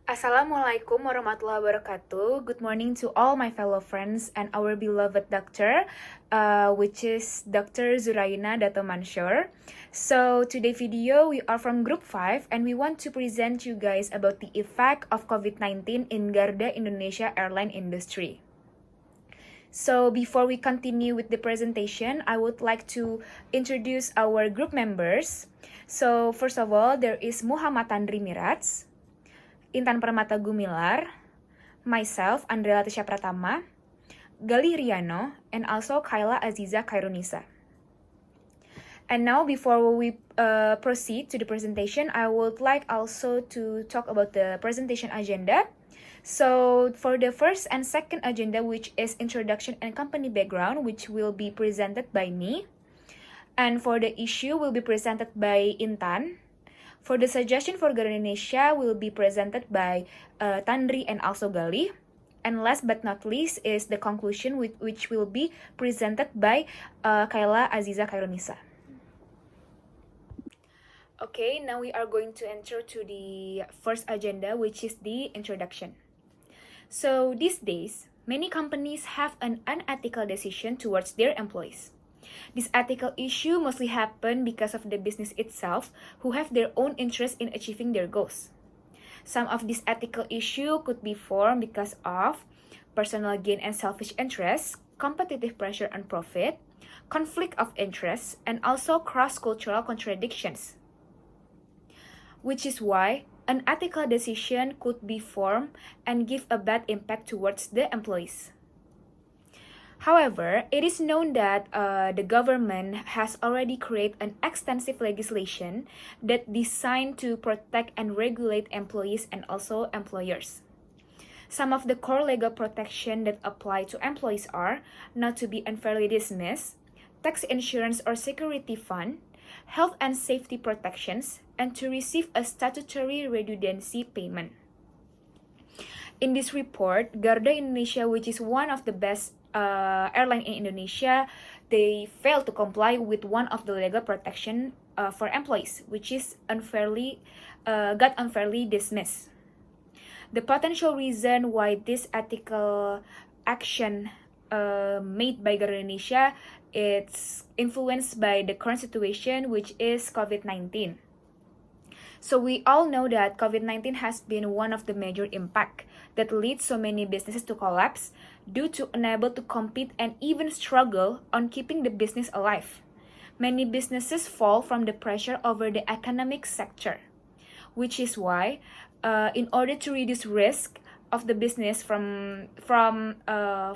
Assalamualaikum warahmatullahi wabarakatuh. Good morning to all my fellow friends and our beloved doctor, which is Dr. Zuraina Dato Mansur. So today video we are from group 5 and we want to present you guys about the effect of COVID-19 in Garuda Indonesia airline industry. So before we continue with the presentation, I would like to introduce our group members. So first of all, there is Muhammad Tandri Mirazd, Intan Permata Gumilar, myself, Andrea Latisha Pratama, Galih Riano, and also Kaila Azizah Chairunisa. And now, before we proceed to the presentation, I would like also to talk about the presentation agenda. So, for the first and second agenda, which is introduction and company background, which will be presented by me. And for the issue, will be presented by Intan. For the suggestion for Garuda Indonesia will be presented by Tandri and also Galih. And last but not least is the conclusion which will be presented by Kaila Azizah Chairunisa. Okay, now we are going to enter to the first agenda, which is the introduction. So these days, many companies have an unethical decision towards their employees. This ethical issue mostly happen because of the business itself who have their own interest in achieving their goals. Some of this ethical issue could be formed because of personal gain and selfish interests, competitive pressure and profit, conflict of interest, and also cross-cultural contradictions. Which is why an ethical decision could be formed and give a bad impact towards the employees. However, it is known that the government has already created an extensive legislation that designed to protect and regulate employees and also employers. Some of the core legal protection that apply to employees are not to be unfairly dismissed, tax insurance or security fund, health and safety protections, and to receive a statutory redundancy payment. In this report, Garuda Indonesia, which is one of the best airline in Indonesia, they failed to comply with one of the legal protection for employees, which is got unfairly dismissed. The potential reason why this ethical action made by Garuda Indonesia, it's influenced by the current situation, which is COVID-19. So we all know that COVID-19 has been one of the major impact that leads so many businesses to collapse due to unable to compete and even struggle on keeping the business alive. Many businesses fall from the pressure over the economic sector, which is why, in order to reduce risk of the business from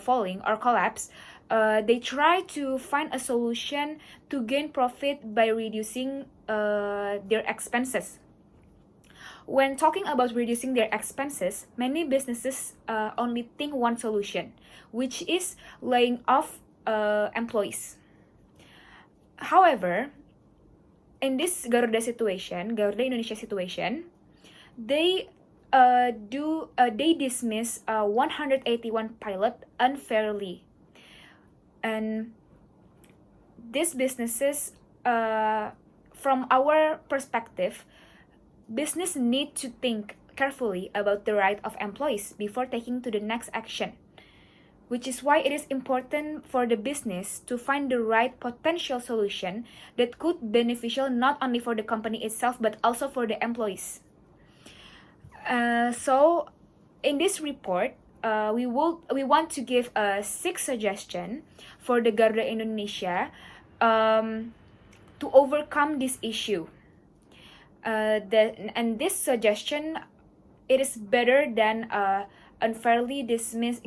falling or collapse, they try to find a solution to gain profit by reducing their expenses. When talking about reducing their expenses, many businesses only think one solution, which is laying off employees. However, in this Garuda Indonesia situation, they dismiss 181 pilot unfairly, and these businesses, from our perspective, business need to think carefully about the right of employees before taking to the next action, which is why it is important for the business to find the right potential solution that could beneficial not only for the company itself but also for the employees. So in this report, we want to give 6 suggestions for the Garuda Indonesia to overcome this issue. And this suggestion, it is better than unfairly dismiss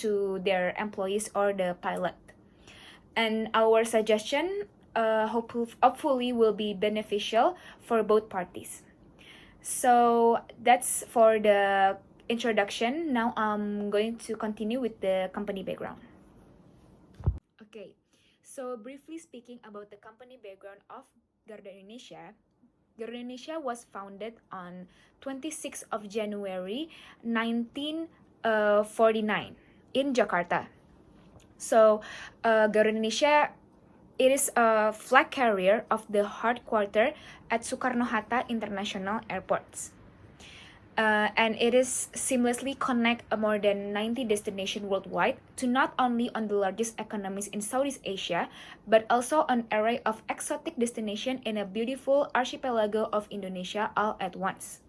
to their employees or the pilot. And our suggestion hopefully will be beneficial for both parties. So that's for the introduction. Now I'm going to continue with the company background. Okay, so briefly speaking about the company background of Garuda Indonesia. Garuda Indonesia was founded on 26th of January 1949 in Jakarta. So Garuda Indonesia, it is a flag carrier of the headquarters at Soekarno-Hatta International Airports. and it is seamlessly connect more than 90 destinations worldwide to not only on the largest economies in Southeast Asia, but also an array of exotic destinations in a beautiful archipelago of Indonesia all at once.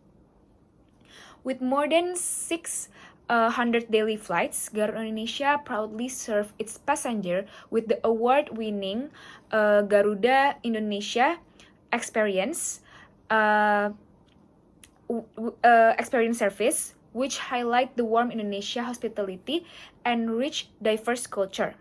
With more than 600 daily flights, Garuda Indonesia proudly serves its passenger with the award-winning Garuda Indonesia Experience experience service, which highlight the warm Indonesia hospitality and rich diverse culture.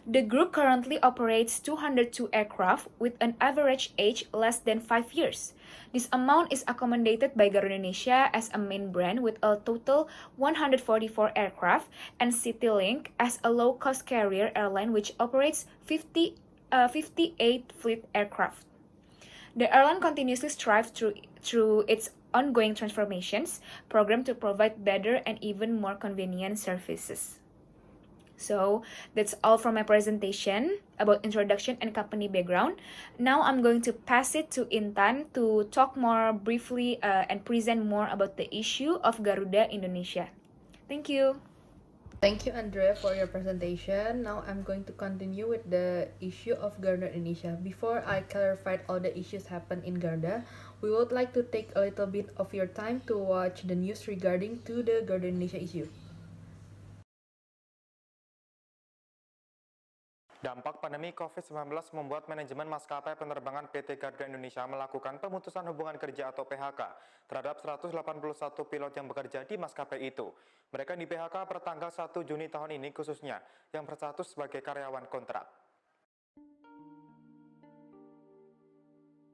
The group currently operates 202 aircraft with an average age less than 5 years. This amount is accommodated by Garuda Indonesia as a main brand with a total 144 aircraft and CityLink as a low-cost carrier airline which operates 58 fleet aircraft. The airline continuously strives through its ongoing transformations program to provide better and even more convenient services. So that's all from my presentation about introduction and company background. Now I'm going to pass it to Intan to talk more briefly and present more about the issue of Garuda Indonesia. Thank you. Thank you, Andrea, for your presentation. Now I'm going to continue with the issue of Garuda Indonesia. Before I clarified all the issues happened in Garuda, we would like to take a little bit of your time to watch the news regarding to the Garuda Indonesia issue. Dampak pandemi COVID-19 membuat manajemen maskapai penerbangan PT Garuda Indonesia melakukan pemutusan hubungan kerja atau PHK terhadap 181 pilot yang bekerja di maskapai itu. Mereka di PHK per tanggal 1 Juni tahun ini khususnya, yang berstatus sebagai karyawan kontrak.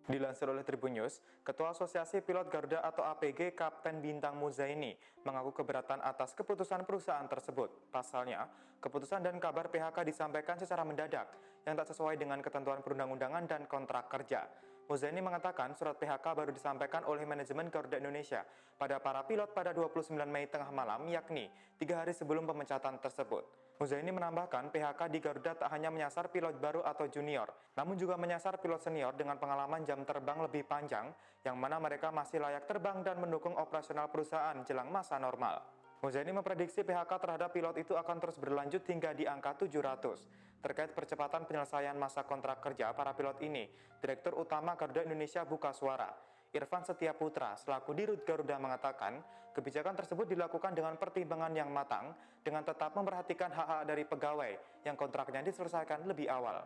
Dilansir oleh Tribun News, Ketua Asosiasi Pilot Garuda atau APG Kapten Bintang Muzaini mengaku keberatan atas keputusan perusahaan tersebut. Pasalnya, keputusan dan kabar PHK disampaikan secara mendadak yang tak sesuai dengan ketentuan perundang-undangan dan kontrak kerja. Muzaini mengatakan surat PHK baru disampaikan oleh manajemen Garuda Indonesia pada para pilot pada 29 Mei tengah malam, yakni 3 hari sebelum pemecatan tersebut. Muzaini menambahkan PHK di Garuda tak hanya menyasar pilot baru atau junior, namun juga menyasar pilot senior dengan pengalaman jam terbang lebih panjang, yang mana mereka masih layak terbang dan mendukung operasional perusahaan jelang masa normal. Muzaini memprediksi PHK terhadap pilot itu akan terus berlanjut hingga di angka 700. Terkait percepatan penyelesaian masa kontrak kerja para pilot ini, Direktur Utama Garuda Indonesia buka suara. Irfan Setia Putra selaku Dirut Garuda mengatakan, kebijakan tersebut dilakukan dengan pertimbangan yang matang, dengan tetap memperhatikan hak-hak dari pegawai yang kontraknya diselesaikan lebih awal.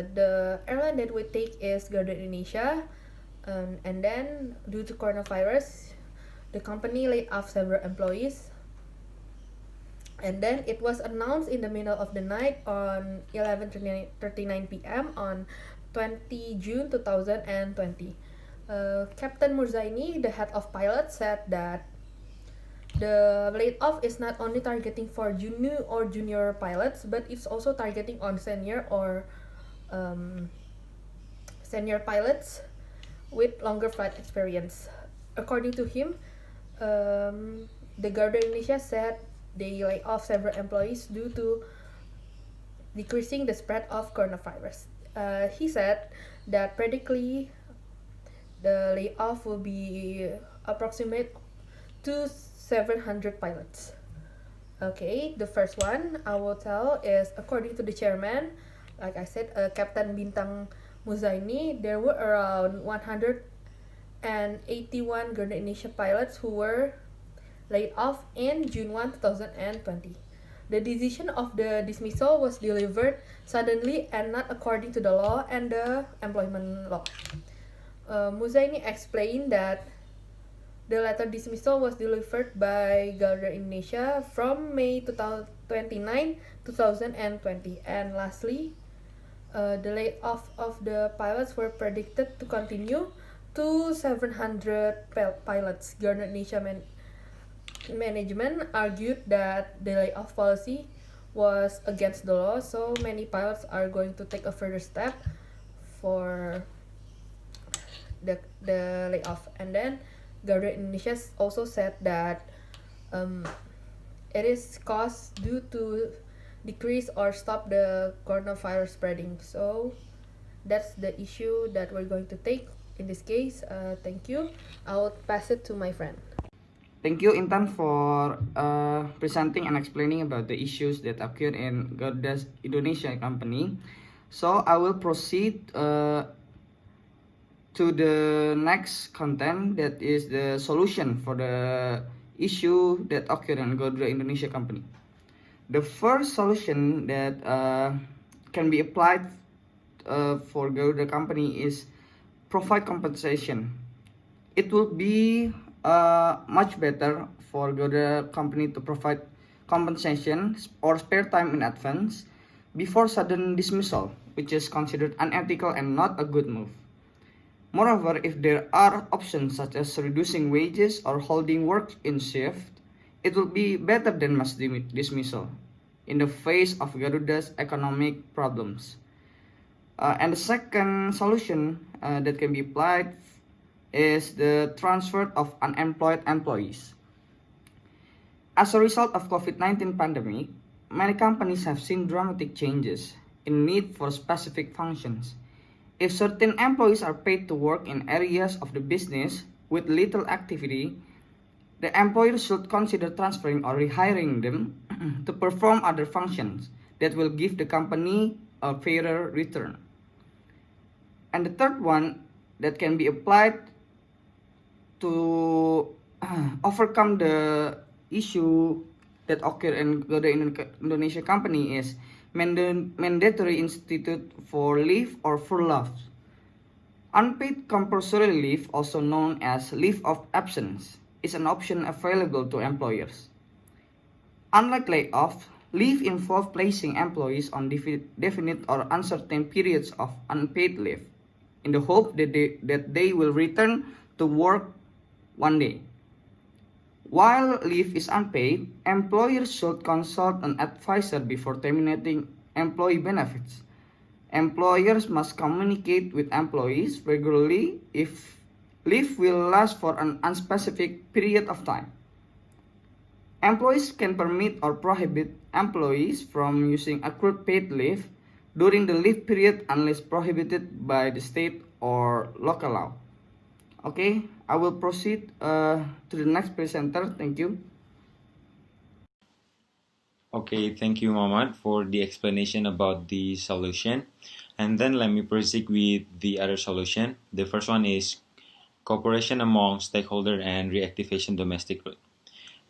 The airline that we take is Garuda Indonesia, and then due to coronavirus, the company laid off several employees. And then it was announced in the middle of the night on 11:39 p.m. on 20 June 2020. Captain Murzaini, the head of pilots, said that the layoff is not only targeting for junior pilots, but it's also targeting on senior pilots with longer flight experience. According to him, the Garuda Indonesia said they lay off several employees due to decreasing the spread of coronavirus. He said that predictably the layoff will be approximate to 700 pilots. Okay, the first one I will tell is according to the chairman, like I said, Captain Bintang Muzaini, there were around 181 Garuda Indonesia pilots who were laid off in June 1, 2020. The decision of the dismissal was delivered suddenly and not according to the law and the employment law. Muzaini explained that the latter dismissal was delivered by Garuda Indonesia from May 29, 2020. And lastly, the layoff of the pilots were predicted to continue to 700 pilots. Garuda Indonesia management argued that the layoff policy was against the law, so many pilots are going to take a further step for the layoff. And then Garuda Indonesia also said that Um, it is caused due to decrease or stop the coronavirus spreading. So that's the issue that we're going to take in this case. Thank you. I'll pass it to my friend. Thank you, Intan, for presenting and explaining about the issues that occurred in Garuda Indonesia company. So I will proceed to the next content, that is the solution for the issue that occurred in Garuda Indonesia company. The first solution that can be applied for Garuda company is provide compensation. It will be much better for Garuda company to provide compensation or spare time in advance before sudden dismissal, which is considered unethical and not a good move. Moreover, if there are options such as reducing wages or holding work in shift, it will be better than mass dismissal in the face of Garuda's economic problems. And the second solution that can be applied is the transfer of unemployed employees. As a result of COVID-19 pandemic, many companies have seen dramatic changes in need for specific functions. If certain employees are paid to work in areas of the business with little activity, the employer should consider transferring or rehiring them to perform other functions that will give the company a fairer return. And the third one that can be applied to overcome the issue that occur in the Indonesia company is mandatory institute for leave or furlough. Unpaid compulsory leave, also known as leave of absence, is an option available to employers. Unlike layoff, leave involves placing employees on definite or uncertain periods of unpaid leave in the hope that they will return to work one day. While leave is unpaid, employers should consult an advisor before terminating employee benefits. Employers must communicate with employees regularly if leave will last for an unspecific period of time. Employees can permit or prohibit employees from using accrued paid leave during the leave period unless prohibited by the state or local law. Okay, I will proceed to the next presenter. Thank you. Okay, thank you, Muhammad, for the explanation about the solution. And then let me proceed with the other solution. The first one is cooperation among stakeholder and reactivation domestic route.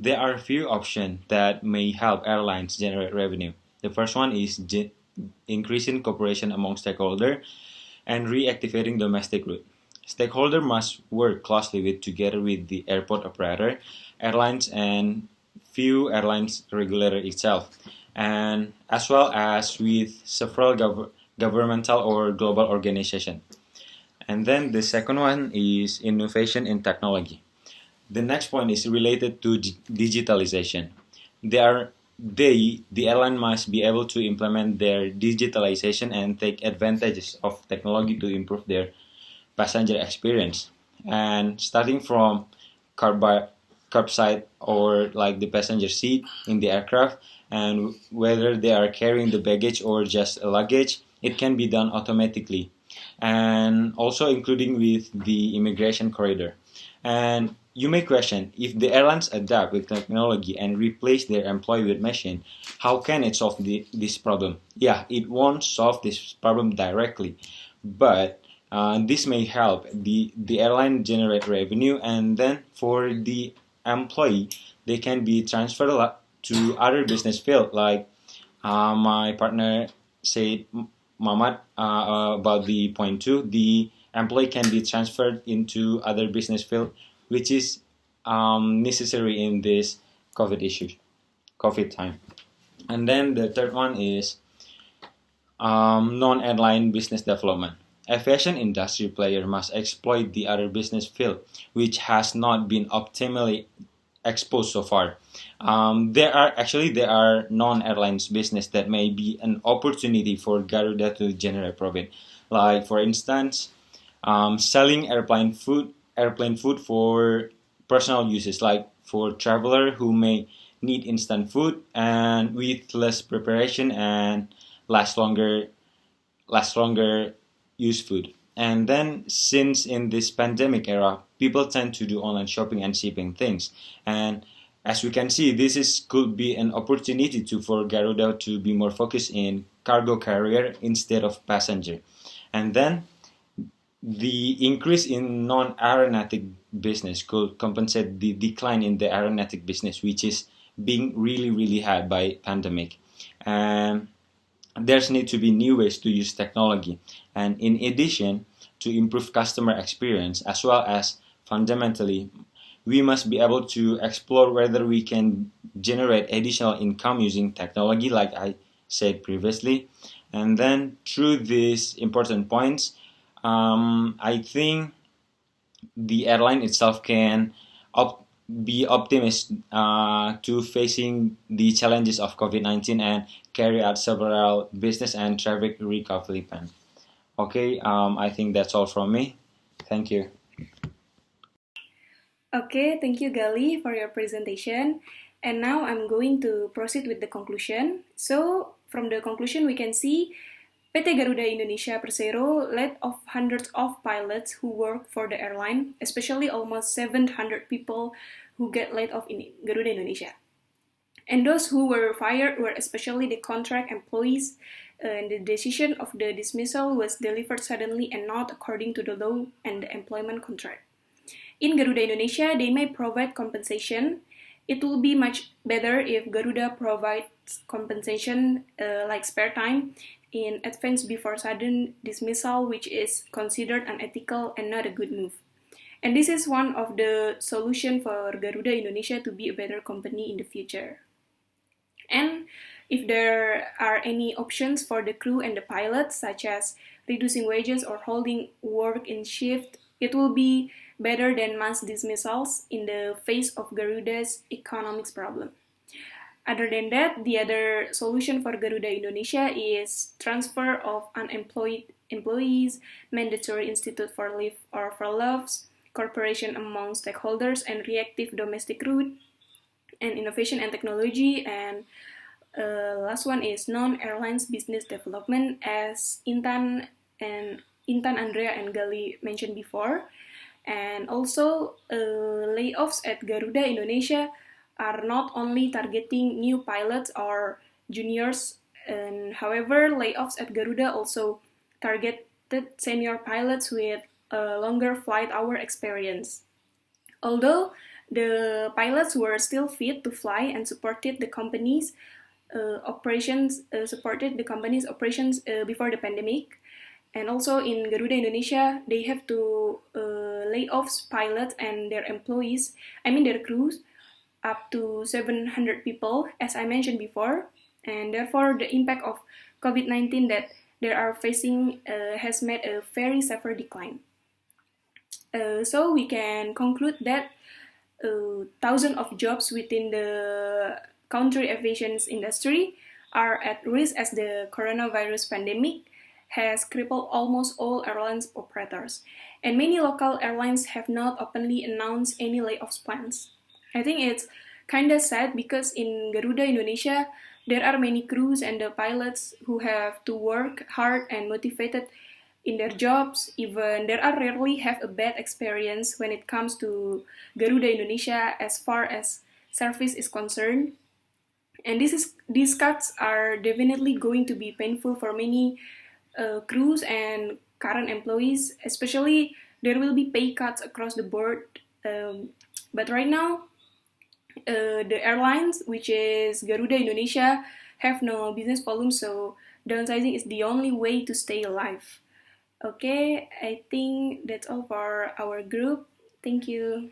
There are a few options that may help airlines generate revenue. The first one is increasing cooperation among stakeholder and reactivating domestic route. Stakeholder must work closely together with the airport operator, airlines, and few airlines regulator itself, and as well as with several governmental or global organizations. And then the second one is innovation in technology. The next point is related to digitalization. The airline must be able to implement their digitalization and take advantages of technology to improve their passenger experience. And starting from curbside or like the passenger seat in the aircraft, and whether they are carrying the baggage or just a luggage, it can be done automatically. And also including with the immigration corridor. And you may question, if the airlines adapt with technology and replace their employee with machine, how can it solve this problem? Yeah, it won't solve this problem directly, but this may help the airline generate revenue, and then for the employee, they can be transferred to other business field. Like my partner said, Muhammad, about the point 2, the employee can be transferred into other business field, which is necessary in this COVID time. And then the third one is non-airline business development. Aviation industry player must exploit the other business field, which has not been optimally exposed so far. There are non-airlines business that may be an opportunity for Garuda to generate profit. Like for instance, selling airplane food for personal uses. Like for traveler who may need instant food and with less preparation and last longer use food. And then since in this pandemic era, people tend to do online shopping and shipping things. And as we can see, could be an opportunity for Garuda to be more focused in cargo carrier instead of passenger. And then the increase in non-aeronautic business could compensate the decline in the aeronautic business, which is being really, really high by pandemic. And there's need to be new ways to use technology. And in addition, to improve customer experience as well as fundamentally, we must be able to explore whether we can generate additional income using technology, like I said previously. And then through these important points, I think the airline itself can be optimistic to facing the challenges of COVID-19 and carry out several business and traffic recovery plan. Okay, I think that's all from me. Thank you. Okay, thank you Galih for your presentation. And now I'm going to proceed with the conclusion. So, from the conclusion we can see PT Garuda Indonesia Persero laid off hundreds of pilots who work for the airline, especially almost 700 people who get laid off in Garuda Indonesia. And those who were fired were especially the contract employees, and the decision of the dismissal was delivered suddenly and not according to the law and the employment contract. In Garuda Indonesia, they may provide compensation. It will be much better if Garuda provides compensation like spare time in advance before sudden dismissal, which is considered unethical and not a good move. And this is one of the solutions for Garuda Indonesia to be a better company in the future. And if there are any options for the crew and the pilots, such as reducing wages or holding work in shift, it will be better than mass dismissals in the face of Garuda's economics problem. Other than that, the other solution for Garuda Indonesia is transfer of unemployed employees, mandatory institute for leave or furloughs, cooperation among stakeholders, and reactive domestic route, and innovation and technology. And last one is non-airlines business development, as Intan, Andrea, and Galih mentioned before. And also, layoffs at Garuda Indonesia are not only targeting new pilots or juniors, and however, layoffs at Garuda also targeted senior pilots with a longer flight hour experience. Although the pilots were still fit to fly and supported the company's operations before the pandemic. And also in Garuda Indonesia, they have to lay off pilots and their employees, their crews, up to 700 people, as I mentioned before. And therefore, the impact of COVID-19 that they are facing has made a very severe decline. So we can conclude that thousands of jobs within the country aviation industry are at risk as the coronavirus pandemic has crippled almost all airlines operators, and many local airlines have not openly announced any layoffs plans. I think it's kinda sad because in Garuda Indonesia, there are many crews and the pilots who have to work hard and motivated in their jobs. Even there are rarely have a bad experience when it comes to Garuda Indonesia as far as service is concerned. And these cuts are definitely going to be painful for many crews and current employees, especially there will be pay cuts across the board. But right now, the airlines, which is Garuda Indonesia, have no business volume, so downsizing is the only way to stay alive. Okay, I think that's all for our group. Thank you.